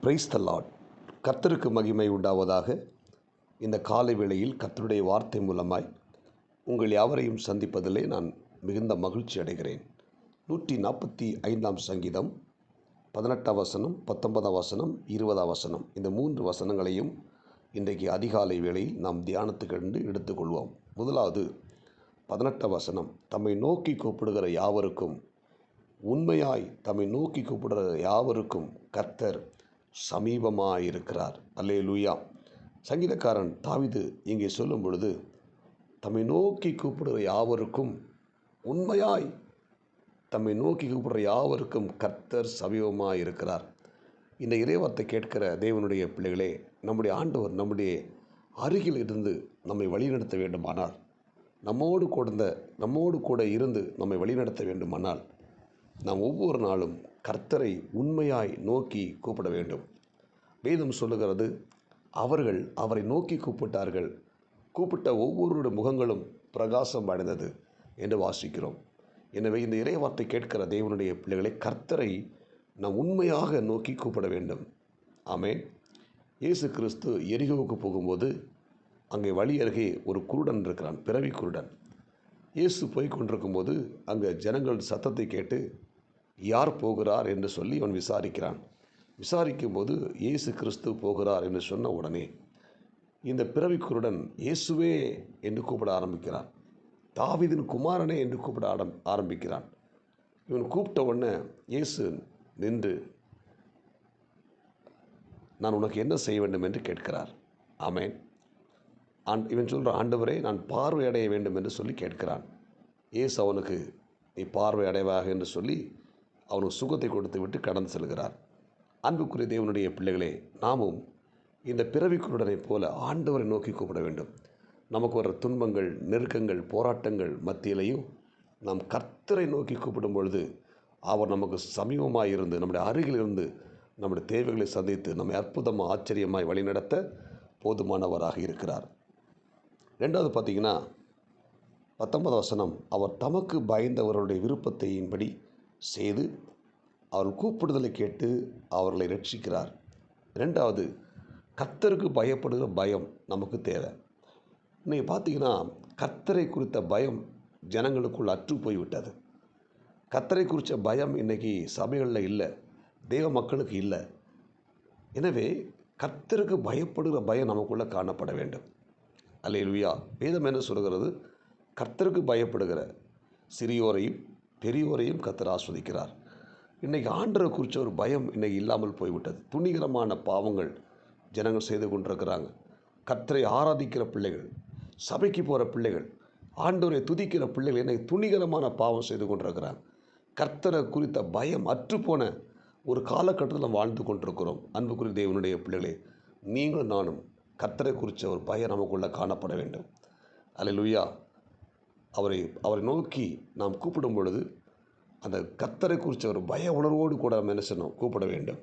Praise the Lord. கர்த்தருக்கு மகிமை உண்டாவதாக. இந்த காலை வேளையில் கர்த்தருடைய வார்த்தை மூலமாய் உங்கள் யாவரையும் சந்திப்பதிலே நான் மிகுந்த மகிழ்ச்சி அடைகிறேன். 145ஆம் சங்கீதம் 18ஆம் வசனம், 19ஆம் வசனம், 20ஆம் வசனம், இந்த 3 வசனங்களையும் இன்றைக்கு அதிகாலை வேளையில் நாம் தியானத்துக்கென்று எடுத்துக்கொள்வோம். முதலாவது 18ஆம் வசனம், தம்மை நோக்கி கூப்பிடுகிற யாவருக்கும், உண்மையாய் தம்மை நோக்கி கூப்பிடுகிற யாவருக்கும் கர்த்தர் சமீபமாயிருக்கிறார். அல்லேலூயா. சங்கீதக்காரன் தாவீது இங்கே சொல்லும் பொழுது, தம்மை நோக்கி கூப்பிடுகிற யாவருக்கும், உண்மையாய் தம்மை நோக்கி கூப்பிடுற யாவருக்கும் கர்த்தர் சமீபமாயிருக்கிறார். இந்த இறைவார்த்தை கேட்கிற தேவனுடைய பிள்ளைகளே, நம்முடைய ஆண்டவர் நம்முடைய அருகில் இருந்து நம்மை வழிநடத்த வேண்டுமானால், நம்மோடு கூட இருந்து நம்மை வழிநடத்த வேண்டுமானால், நாம் ஒவ்வொரு நாளும் கர்த்தரை உண்மையாய் நோக்கி கூப்பிட வேண்டும். வேதம் சொல்லுகிறது, அவர்கள் அவரை நோக்கி கூப்பிட்டார்கள், கூப்பிட்ட ஒவ்வொருடைய முகங்களும் பிரகாசம் அடைந்தது என்று வாசிக்கிறோம். எனவே இந்த இறைவார்த்தை கேட்கிற தேவனுடைய பிள்ளைகளை, கர்த்தரை நாம் உண்மையாக நோக்கி கூப்பிட வேண்டும். ஆமென். இயேசு கிறிஸ்து எரிகோவுக்கு போகும்போது அங்கே வழி அருகே ஒரு குருடன் இருக்கிறான், பிறவி குருடன். இயேசு போய் கொண்டிருக்கும்போது அங்கே ஜனங்கள் சத்தத்தை கேட்டு யார் போகிறார் என்று சொல்லி அவன் விசாரிக்கிறான். விசாரிக்கும்போது இயேசு கிறிஸ்து போகிறார் என்று சொன்ன உடனே இந்த பிறவி குருடன் இயேசுவே என்று கூப்பிட ஆரம்பிக்கிறான். தாவீதின் குமாரனே என்று கூப்பிட ஆரம்பிக்கிறான். இவன் கூப்பிட்ட உடனே இயேசு நின்று, நான் உனக்கு என்ன செய்ய வேண்டும் என்று கேட்கிறார். ஆமென். இவன் சொல்கிற, ஆண்டவரே, நான் பார்வை அடைய வேண்டும் என்று சொல்லி கேட்கிறான். இயேசு அவனுக்கு, நீ பார்வை அடைவாக என்று சொல்லி அவனுக்கு சுகத்தை கொடுத்து விட்டு கடந்து செல்கிறார். அன்புக்குரிய தேவனுடைய பிள்ளைகளே, நாமும் இந்த பிறவிக்குருடனைப் போல ஆண்டவரை நோக்கி கூப்பிட வேண்டும். நமக்கு வர துன்பங்கள், நெருக்கங்கள், போராட்டங்கள் மத்தியிலையும் நாம் கர்த்தரை நோக்கி கூப்பிடும் பொழுது அவர் நமக்கு சமீபமாக இருந்து, நம்முடைய அருகில் இருந்து நம்முடைய தேவைகளை சந்தித்து நம்மை அற்புதமாக ஆச்சரியமாய் வழிநடத்த போதுமானவராக இருக்கிறார். ரெண்டாவது பார்த்தீங்கன்னா 19ஆம் வசனம், அவர் தமக்கு பயந்தவர்களுடைய விருப்பத்தையின்படி செய்து அவர்கள் கூப்பிடுதலை கேட்டு அவர்களை ரட்சிக்கிறார். ரெண்டாவது, கர்த்தருக்கு பயப்படுகிற பயம் நமக்கு தேவை. இன்றைக்கி பார்த்தீங்கன்னா கர்த்தரை குறித்த பயம் ஜனங்களுக்குள் அற்று போய்விட்டது. கர்த்தரை குறித்த பயம் இன்றைக்கி சபைகளில் இல்லை, தேவ மக்களுக்கு இல்லை. எனவே கர்த்தருக்கு பயப்படுகிற பயம் நமக்குள்ளே காணப்பட வேண்டும். அல்லேலூயா. வேதம் என்ன சொல்கிறது? கர்த்தருக்கு பயப்படுகிற சிறியோரையும் பெரியோரையும் கர்த்தர் ஆஸ்வதிக்கிறார். இன்றைக்கி ஆண்டவரை குறித்த ஒரு பயம் இன்றைக்கி இல்லாமல் போய்விட்டது. துணிகரமான பாவங்கள் ஜனங்கள் செய்து கொண்டிருக்கிறாங்க. கர்த்தரை ஆராதிக்கிற பிள்ளைகள், சபைக்கு போகிற பிள்ளைகள், ஆண்டவரை துதிக்கிற பிள்ளைகள் இன்றைக்கி துணிகரமான பாவம் செய்து கொண்டிருக்கிறாங்க. கர்த்தரை குறித்த பயம் அற்றுப்போன ஒரு காலகட்டத்தில் நாம் வாழ்ந்து கொண்டிருக்கிறோம். அன்புக்குரிய தேவனுடைய பிள்ளைகளே, நீங்களும் நானும் கர்த்தரை குறித்த ஒரு பயம் நமக்குள்ளே காணப்பட வேண்டும். அல்லேலூயா. அவரை நோக்கி நாம் கூப்பிடும் பொழுது அந்த கர்த்தரை குறித்த ஒரு பய உணர்வோடு கூட நம்ம என்ன செய்யணும்? கூப்பிட வேண்டும்.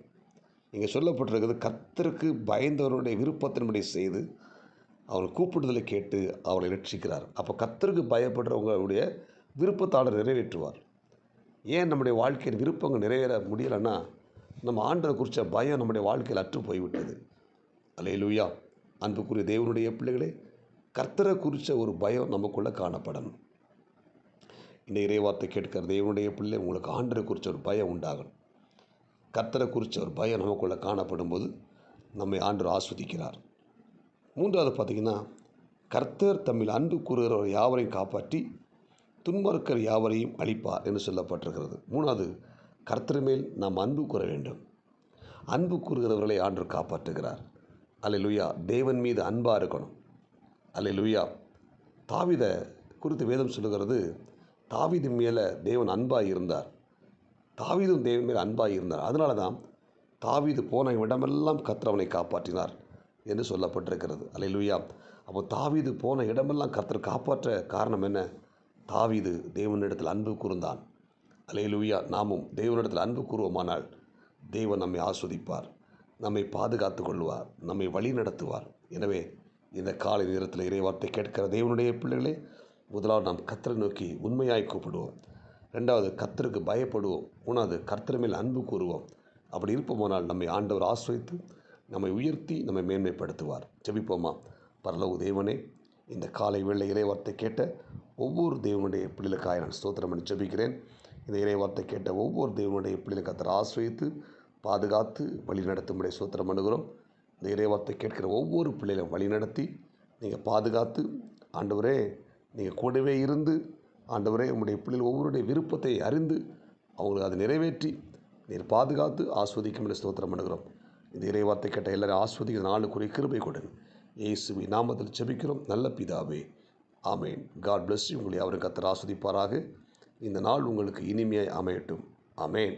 இங்கே சொல்லப்பட்டிருக்கிறது, கர்த்தருக்கு பயந்தவருடைய விருப்பத்தின்படி செய்து அவர் கூப்பிடுதலை கேட்டு அவரை ரட்சிக்கிறார். அப்போ கர்த்தருக்கு பயப்படுறவங்களுடைய விருப்பத்தாளர் நிறைவேற்றுவார். ஏன் நம்முடைய வாழ்க்கையின் விருப்பங்கள் நிறைவேற முடியலைன்னா, நம்ம ஆண்டவரை குறித்த பயம் நம்முடைய வாழ்க்கையில் அற்று போய்விட்டது. அல்லேலூயா. அன்புக்குரிய தேவனுடைய பிள்ளைகளே, கர்த்தரை குறித்த ஒரு பயம் நமக்குள்ளே காணப்படணும். இந்த இறைவார்த்தை கேட்கிற தேவனுடைய பிள்ளை, உங்களுக்கு ஆண்டரை குறித்த ஒரு பயம் உண்டாகணும். கர்த்தரை குறித்த ஒரு பயம் நமக்குள்ளே காணப்படும் போது நம்மை ஆண்டவர் ஆஸ்வதிக்கிறார். மூன்றாவது பார்த்திங்கன்னா, கர்த்தர் தம்மில் அன்பு கூறுகிற யாவரையும் காப்பாற்றி துன்மார்க்கர் யாவரையும் அழிப்பார் என்று சொல்லப்பட்டிருக்கிறது. மூணாவது, கர்த்தர் மேல் நாம் அன்பு கூற வேண்டும். அன்பு கூறுகிறவர்களை ஆண்டவர் காப்பாற்றுகிறார். அல்லேலூயா. தேவன் மீது அன்பாக இருக்கணும். அல்லேலூயா. தாவீதை குறித்து வேதம் சொல்லுகிறது, தாவீது மேலே தேவன் அன்பாக இருந்தார். தாவீதும் தேவன் மேலே அன்பாக இருந்தார். அதனால தான் தாவீது போன இடமெல்லாம் கர்த்தர் அவனை காப்பாற்றினார் என்று சொல்லப்பட்டிருக்கிறது. அல்லேலூயா. அப்போ தாவீது போன இடமெல்லாம் கர்த்தர் காப்பாற்ற காரணம் என்ன? தாவீது தேவனிடத்தில் அன்பு கூர்ந்தான். அல்லேலூயா. நாமும் தேவனிடத்தில் அன்பு கூறுவோமானால் தேவன் நம்மை ஆஸ்வதிப்பார், நம்மை பாதுகாத்து கொள்வார், நம்மை வழி நடத்துவார். எனவே இந்த காலை நேரத்தில் இறைவார்த்தை கேட்கிற தேவனுடைய பிள்ளைகளே, முதலாவது நாம் கர்த்தரை நோக்கி உண்மையாய் கூப்பிடுவோம். ரெண்டாவது, கர்த்தருக்கு பயப்படுவோம். மூணாவது, கர்த்தர் மேல் அன்பு கூறுவோம். அப்படி இருப்போமானால் நம்மை ஆண்டவர் ஆஸ்வதித்து நம்மை உயர்த்தி நம்மை மேன்மைப்படுத்துவார். ஜெபிப்போமா. பரலோக தேவனே, இந்த காலை வேளை இறைவார்த்தை கேட்ட ஒவ்வொரு தேவனுடைய பிள்ளைகளுக்காக நான் ஸ்தோத்திரம் பண்ணி ஜெபிக்கிறேன். இந்த இறைவார்த்தை கேட்ட ஒவ்வொரு தேவனுடைய பிள்ளைகளை கர்த்தர் ஆஸ்வதித்து பாதுகாத்து வழி நடத்தும்படி ஸ்தோத்திரம் பண்ணுகிறோம். இந்த இறைவார்த்தை கேட்கிற ஒவ்வொரு பிள்ளைகளும் வழி நடத்தி நீங்கள் பாதுகாத்து ஆண்டவரே நீங்கள் கூடவே இருந்து ஆண்டவரே உங்களுடைய பிள்ளைகள் ஒவ்வொருடைய விருப்பத்தை அறிந்து அவங்களுக்கு அதை நிறைவேற்றி நீர் பாதுகாத்து ஆஸ்வதிக்கும் ஸ்தோத்திரம் பண்ணுகிறோம். இந்த இறைவார்த்தை கேட்ட எல்லாரும் ஆஸ்வதிக்கிற நாளுக்குரிய கிருபை கொடுங்க. இயேசுவின் நாமத்தில் ஜெபிக்கிறோம் நல்ல பிதாவே, ஆமேன். God bless you. உங்களை அவருக்கு கர்த்தர் ஆஸ்வதிப்பாராக. இந்த நாள் உங்களுக்கு இனிமையாய் அமையட்டும். ஆமேன்.